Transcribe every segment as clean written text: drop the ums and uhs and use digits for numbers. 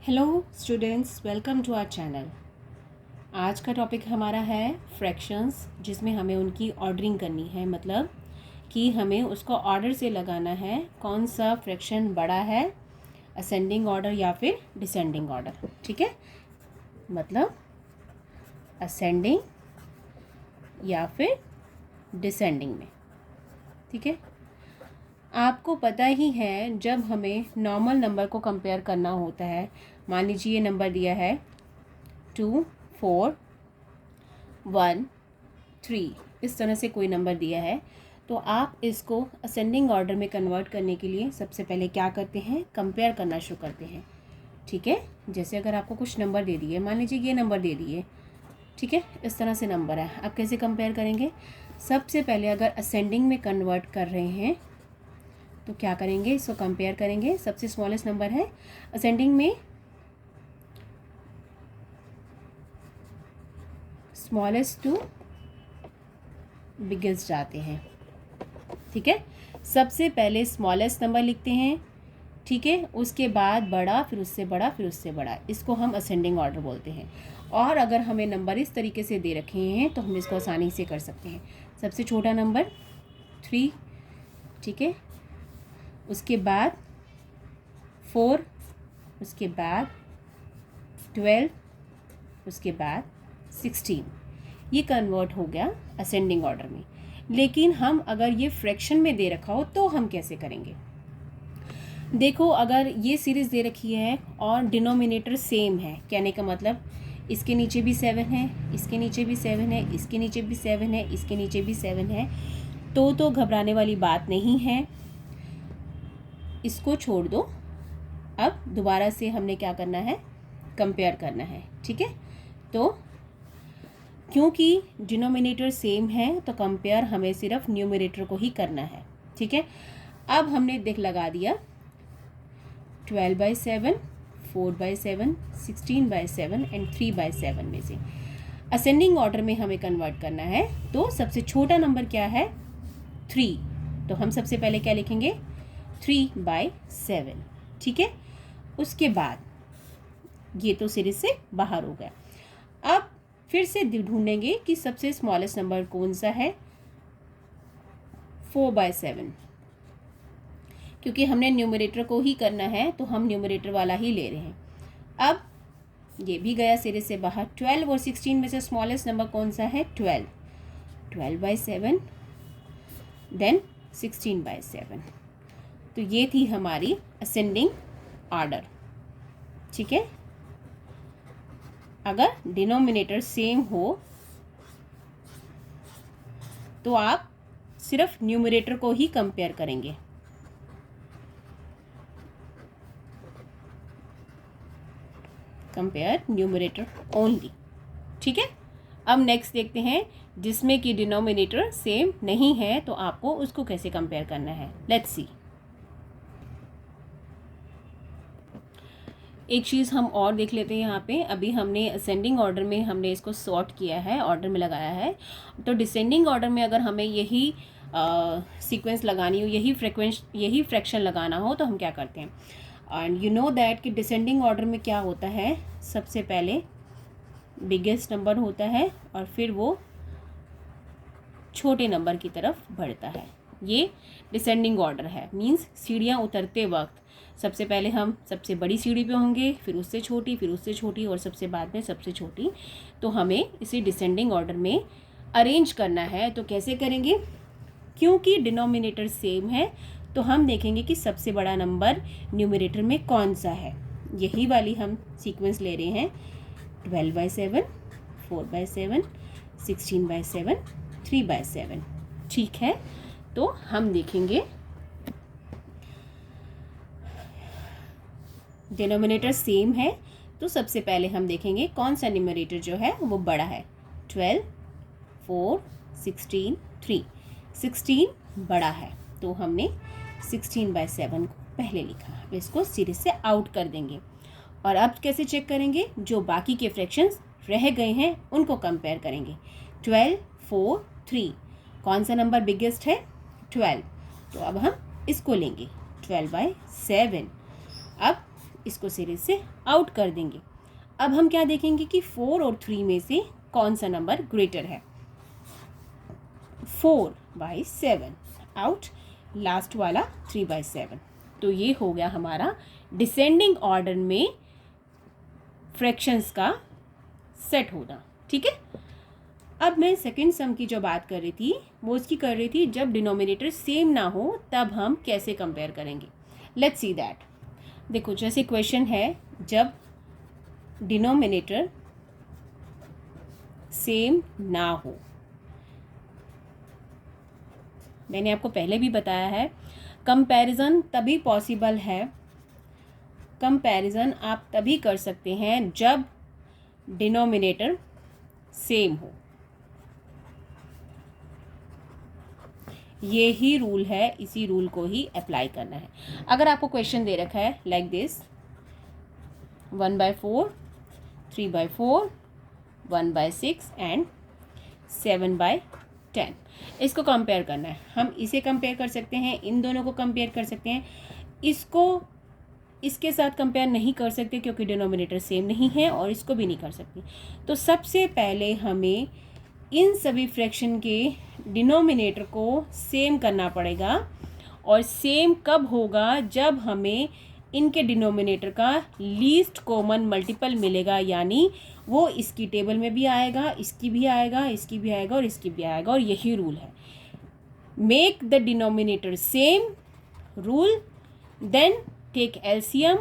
Hello students, welcome to our channel. आज का topic हमारा है फ्रैक्शंस, जिसमें हमें उनकी ऑर्डरिंग करनी है। मतलब कि हमें उसको ऑर्डर से लगाना है, कौन सा फ्रैक्शन बड़ा है, असेंडिंग ऑर्डर या फिर डिसेंडिंग ऑर्डर। ठीक है, मतलब असेंडिंग या फिर डिसेंडिंग में। ठीक है, आपको पता ही है जब हमें नॉर्मल नंबर को कंपेयर करना होता है, मान लीजिए ये नंबर दिया है 2, 4, 1, 3, इस तरह से कोई नंबर दिया है, तो आप इसको असेंडिंग ऑर्डर में कन्वर्ट करने के लिए सबसे पहले क्या करते हैं, कंपेयर करना शुरू करते हैं। ठीक है, जैसे अगर आपको कुछ नंबर दे दिए, मान लीजिए ये नंबर दे दिए, ठीक है, इस तरह से नंबर है, आप कैसे कंपेयर करेंगे? सबसे पहले अगर असेंडिंग में कन्वर्ट कर रहे हैं तो क्या करेंगे, इसको कंपेयर करेंगे। सबसे स्मॉलेस्ट नंबर है, असेंडिंग में स्मॉलेस्ट टू बिगेस्ट जाते हैं। ठीक है, सबसे पहले स्मॉलेस्ट नंबर लिखते हैं, ठीक है, उसके बाद बड़ा, फिर उससे बड़ा, फिर उससे बड़ा, इसको हम असेंडिंग ऑर्डर बोलते हैं। और अगर हमें नंबर इस तरीके से दे रखे हैं तो हम इसको आसानी से कर सकते हैं। सबसे छोटा नंबर 3, ठीक है, उसके बाद 4, उसके बाद 12, उसके बाद 16, ये कन्वर्ट हो गया असेंडिंग ऑर्डर में। लेकिन हम अगर ये फ्रैक्शन में दे रखा हो तो हम कैसे करेंगे? देखो, अगर ये सीरीज़ दे रखी है और डिनोमिनेटर सेम है, कहने का मतलब इसके नीचे भी 7 है, इसके नीचे भी 7 है, इसके नीचे भी 7 है, इसके नीचे भी 7 है, तो घबराने वाली बात नहीं है, इसको छोड़ दो। अब दोबारा से हमने क्या करना है, कंपेयर करना है। ठीक है, तो क्योंकि डिनोमिनेटर सेम है तो कंपेयर हमें सिर्फ न्यूमरेटर को ही करना है। ठीक है, अब हमने देख लगा दिया 12/7, 4/7, 16/7 एंड 3/7 में से असेंडिंग ऑर्डर में हमें कन्वर्ट करना है। तो सबसे छोटा नंबर क्या है, 3, तो हम सबसे पहले क्या लिखेंगे, 3/7। ठीक है, उसके बाद ये तो सीरीज से बाहर हो गया। अब फिर से ढूंढेंगे कि सबसे स्मॉलेस्ट नंबर कौन सा है, 4/7, क्योंकि हमने न्यूमरेटर को ही करना है तो हम न्यूमरेटर वाला ही ले रहे हैं। अब ये भी गया सीरीज से बाहर। 12 और 16 में से स्मॉलेस्ट नंबर कौन सा है, 12, 12/7, देन 16/7। तो ये थी हमारी असेंडिंग ऑर्डर। ठीक है, अगर डिनोमिनेटर सेम हो तो आप सिर्फ न्यूमरेटर को ही कंपेयर करेंगे। Compare numerator only. ठीक है, अब नेक्स्ट देखते हैं जिसमें कि डिनोमिनेटर सेम नहीं है तो आपको उसको कैसे कंपेयर करना है। Let's see. एक चीज़ हम और देख लेते हैं यहाँ पे। अभी हमने असेंडिंग ऑर्डर में हमने इसको सॉर्ट किया है, ऑर्डर में लगाया है। तो डिसेंडिंग ऑर्डर में अगर हमें यही सीक्वेंस लगानी हो, यही फ्रैक्शन लगाना हो तो हम क्या करते हैं? एंड यू नो दैट कि डिसेंडिंग ऑर्डर में क्या होता है, सबसे पहले बिगेस्ट नंबर होता है और फिर वो छोटे नंबर की तरफ बढ़ता है। ये डिसेंडिंग ऑर्डर है, मींस सीढ़ियाँ उतरते वक्त सबसे पहले हम सबसे बड़ी सीढ़ी पे होंगे, फिर उससे छोटी, फिर उससे छोटी और सबसे बाद में सबसे छोटी। तो हमें इसे डिसेंडिंग ऑर्डर में अरेंज करना है। तो कैसे करेंगे? क्योंकि डिनोमिनेटर सेम है तो हम देखेंगे कि सबसे बड़ा नंबर न्यूमरेटर में कौन सा है। यही वाली हम सीक्वेंस ले रहे हैं, 12/7, 4/7, 16/7, 3/7। ठीक है, तो हम देखेंगे डिनोमिनेटर सेम है तो सबसे पहले हम देखेंगे कौन सा न्यूमरेटर जो है वो बड़ा है। 12, 4, 16, 3, 16 बड़ा है तो हमने 16/7 को पहले लिखा। अब इसको सीरीज से आउट कर देंगे। और अब कैसे चेक करेंगे? जो बाकी के फ्रैक्शंस रह गए हैं उनको कंपेयर करेंगे। 12, 4, 3, कौन सा नंबर बिगेस्ट है, 12, तो अब हम इसको लेंगे 12/7। अब इसको सीरीज से आउट कर देंगे। अब हम क्या देखेंगे कि 4 और 3 में से कौन सा नंबर ग्रेटर है। 4/7 आउट, लास्ट वाला 3/7। तो ये हो गया हमारा डिसेंडिंग ऑर्डर में फ्रैक्शंस का सेट होना। ठीक है, अब मैं सेकंड सम की जो बात कर रही थी वो उसकी कर रही थी जब डिनोमिनेटर सेम ना हो तब हम कैसे कंपेयर करेंगे। Let's see that. देखो जैसे क्वेश्चन है, जब डिनोमिनेटर सेम ना हो, मैंने आपको पहले भी बताया है कंपैरिजन तभी पॉसिबल है, कंपैरिजन आप तभी कर सकते हैं जब डिनोमिनेटर सेम हो। ये ही रूल है, इसी रूल को ही अप्लाई करना है। अगर आपको क्वेश्चन दे रखा है लाइक दिस 1/4, 3/4, 1/6 एंड 7/10, इसको कंपेयर करना है। हम इसे कंपेयर कर सकते हैं, इन दोनों को कंपेयर कर सकते हैं, इसको इसके साथ कंपेयर नहीं कर सकते क्योंकि डिनोमिनेटर सेम नहीं है, और इसको भी नहीं कर सकते। तो सबसे पहले हमें इन सभी फ्रैक्शन के डिनोमिनेटर को सेम करना पड़ेगा। और सेम कब होगा? जब हमें इनके डिनोमिनेटर का लीस्ट कॉमन मल्टीपल मिलेगा, यानी वो इसकी टेबल में भी आएगा, इसकी भी आएगा, इसकी भी आएगा और इसकी भी आएगा। और यही रूल है, make the denominator same rule, then take LCM.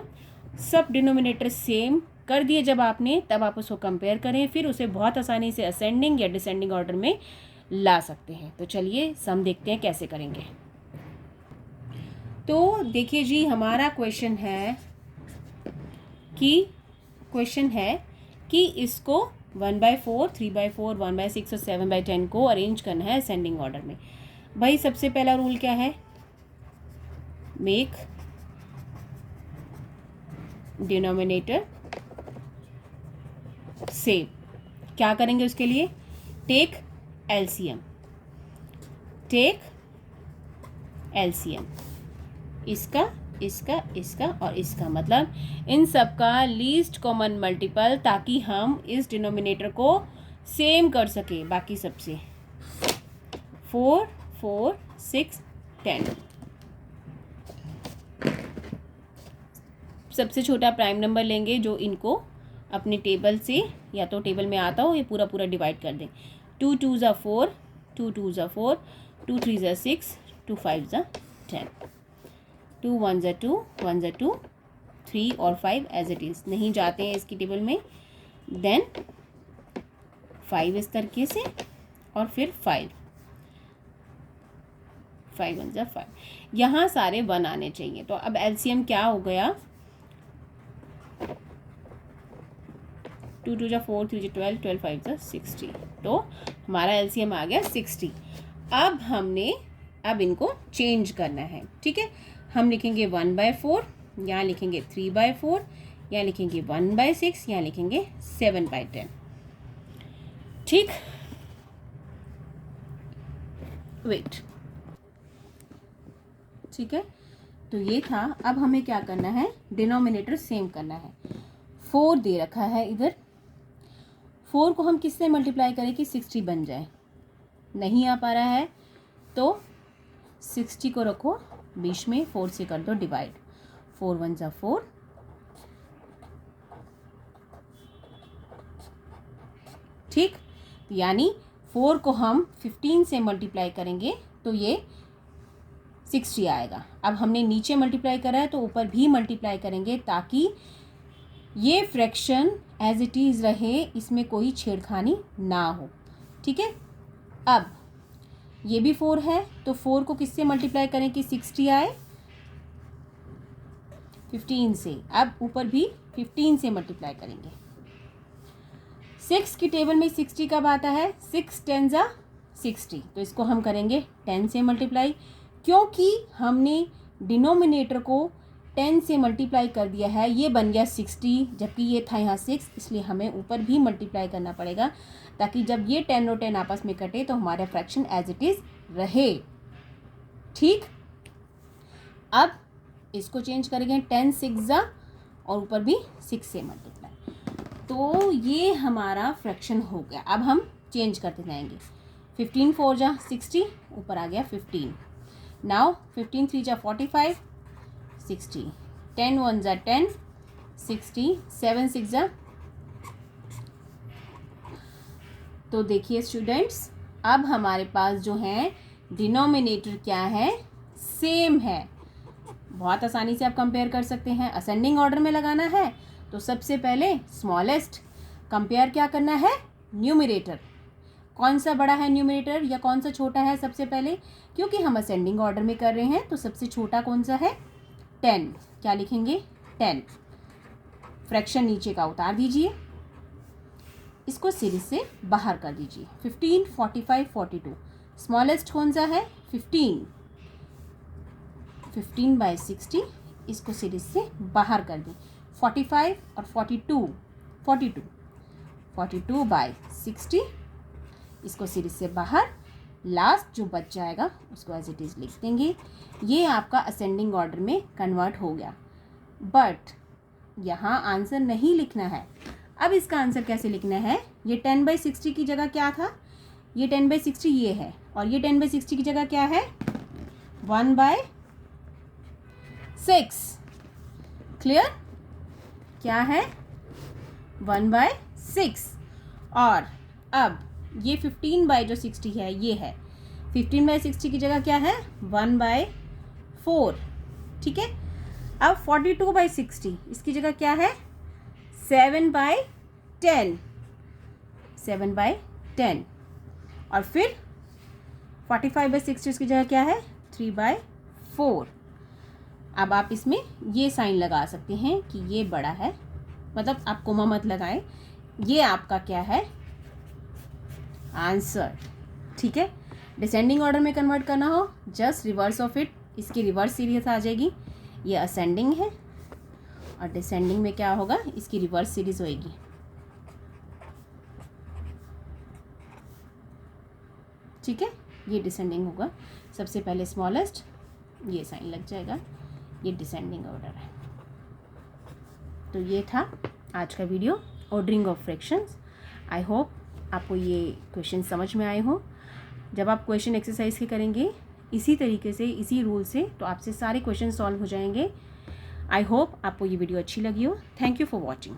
सब डिनोमिनेटर सेम कर दिए जब आपने, तब आप उसको कंपेयर करें, फिर उसे बहुत आसानी से असेंडिंग या डिसेंडिंग ऑर्डर में ला सकते हैं। तो चलिए सम देखते हैं कैसे करेंगे। तो देखिए जी, हमारा क्वेश्चन है कि इसको 1/4, 3/4, 1/6 और 7/10 को अरेंज करना है असेंडिंग ऑर्डर में। भाई सबसे पहला रूल क्या है? Make denominator same. क्या करेंगे उसके लिए? टेक एलसीएम, इसका, इसका और इसका, मतलब इन सब का लीस्ट कॉमन मल्टीपल, ताकि हम इस डिनोमिनेटर को सेम कर सके बाकी सबसे। 4, 4, 6, 10। सबसे छोटा प्राइम नंबर लेंगे जो इनको अपने टेबल से, या तो टेबल में आता हो, ये पूरा पूरा डिवाइड कर दें। 2 2s are 4, 2 2s are 4, 2 3s are 6, 2 5s are 10, 2 1s are 2, 1s are 2, 3 और 5 एज इट इज़ नहीं जाते हैं इसकी टेबल में। देन 5 इस तरीके से, और फिर 5 1s are 5। यहाँ सारे 1 आने चाहिए। तो अब एलसीएम क्या हो गया? 2 2s are 4, 3s are 12, 12 5s are 60। तो हमारा एलसीएम आ गया 60। अब इनको चेंज करना है। ठीक है, हम लिखेंगे 1/4, यहाँ लिखेंगे 3/4, यहाँ लिखेंगे 1/6, यहाँ लिखेंगे 7/10। ठीक, वेट, ठीक है। तो ये था। अब हमें क्या करना है? डिनोमिनेटर सेम करना है। 4 दे रखा है इधर, 4 को हम किससे मल्टीप्लाई करें कि 60 बन जाए? नहीं आ पा रहा है तो 60 को रखो बीच में, 4 से कर दो डिवाइड। 4 1s are 4, ठीक, यानी 4 को हम 15 से मल्टीप्लाई करेंगे तो ये 60 आएगा। अब हमने नीचे मल्टीप्लाई करा है तो ऊपर भी मल्टीप्लाई करेंगे, ताकि ये फ्रैक्शन एज इट इज़ रहे, इसमें कोई छेड़खानी ना हो। ठीक है, अब ये भी 4 है तो 4 को किससे मल्टीप्लाई करें कि 60 आए? 15 से। अब ऊपर भी 15 से मल्टीप्लाई करेंगे। 6 की टेबल में 60 कब आता है? 6 10s are 60, तो इसको हम करेंगे 10 से मल्टीप्लाई, क्योंकि हमने डिनोमिनेटर को 10 से मल्टीप्लाई कर दिया है, ये बन गया 60, जबकि ये था यहाँ 6, इसलिए हमें ऊपर भी मल्टीप्लाई करना पड़ेगा, ताकि जब ये 10 और 10 आपस में कटे तो हमारा फ्रैक्शन एज इट इज़ रहे। ठीक, अब इसको चेंज करेंगे 10 6 जा और ऊपर भी 6 से मल्टीप्लाई। तो ये हमारा फ्रैक्शन हो गया। अब हम चेंज करते जाएंगे। 15 4 जा 60, ऊपर आ गया 15। नाउ 15 3 जा 45, 60, 10 1 जा 10, 60, 7 6 जा। तो देखिए स्टूडेंट्स, अब हमारे पास जो है डिनोमिनेटर क्या है, सेम है। बहुत आसानी से आप कंपेयर कर सकते हैं। असेंडिंग ऑर्डर में लगाना है तो सबसे पहले स्मॉलेस्ट, कंपेयर क्या करना है, न्यूमरेटर। कौन सा बड़ा है न्यूमरेटर या कौन सा छोटा है सबसे पहले, क्योंकि हम असेंडिंग ऑर्डर में कर रहे हैं तो सबसे छोटा कौन सा है, 10। क्या लिखेंगे, 10। फ्रैक्शन नीचे का उतार दीजिए, इसको सीरीज से बाहर कर दीजिए। 15 45 42, स्मॉलेस्ट कौन सा है, 15। 15 बाई 60, इसको सीरीज से बाहर कर दें। 45 और 42 42, 42 बाई 60, इसको सीरीज से बाहर। लास्ट जो बच जाएगा उसको एज इट इज़ लिख देंगे। ये आपका असेंडिंग ऑर्डर में कन्वर्ट हो गया। बट यहाँ आंसर नहीं लिखना है। अब इसका आंसर कैसे लिखना है, ये 10 बाई 60 की जगह क्या था, ये 10 बाई 60 ये है, और ये 10 बाई 60 की जगह क्या है, 1 बाई 6। क्लियर, क्या है, 1 बाई 6। और अब ये 15 बाई जो 60 है ये है, 15 बाई 60 की जगह क्या है, 1 बाई 4। ठीक है। अब 42 बाई 60, इसकी जगह क्या है, 7 बाई 10, 7 बाई 10। और फिर 45 बाई 60, इसकी जगह क्या है, 3 बाई 4। अब आप इसमें ये साइन लगा सकते हैं कि ये बड़ा है, मतलब आप कोमा मत लगाएं, ये आपका क्या है, आंसर। ठीक है। डिसेंडिंग ऑर्डर में कन्वर्ट करना हो, जस्ट रिवर्स ऑफ इट, इसकी रिवर्स सीरीज आ जाएगी। ये असेंडिंग है और डिसेंडिंग में क्या होगा, इसकी रिवर्स सीरीज होएगी। ठीक है, ये डिसेंडिंग होगा। सबसे पहले स्मॉलेस्ट, ये साइन लग जाएगा, ये डिसेंडिंग ऑर्डर है। तो ये था आज का video, ordering of fractions. I hope आपको ये क्वेश्चन समझ में आए हो। जब आप क्वेश्चन एक्सरसाइज के करेंगे इसी तरीके से, इसी रूल से, तो आपसे सारे क्वेश्चन सॉल्व हो जाएंगे। आई होप आपको ये वीडियो अच्छी लगी हो। Thank you for watching.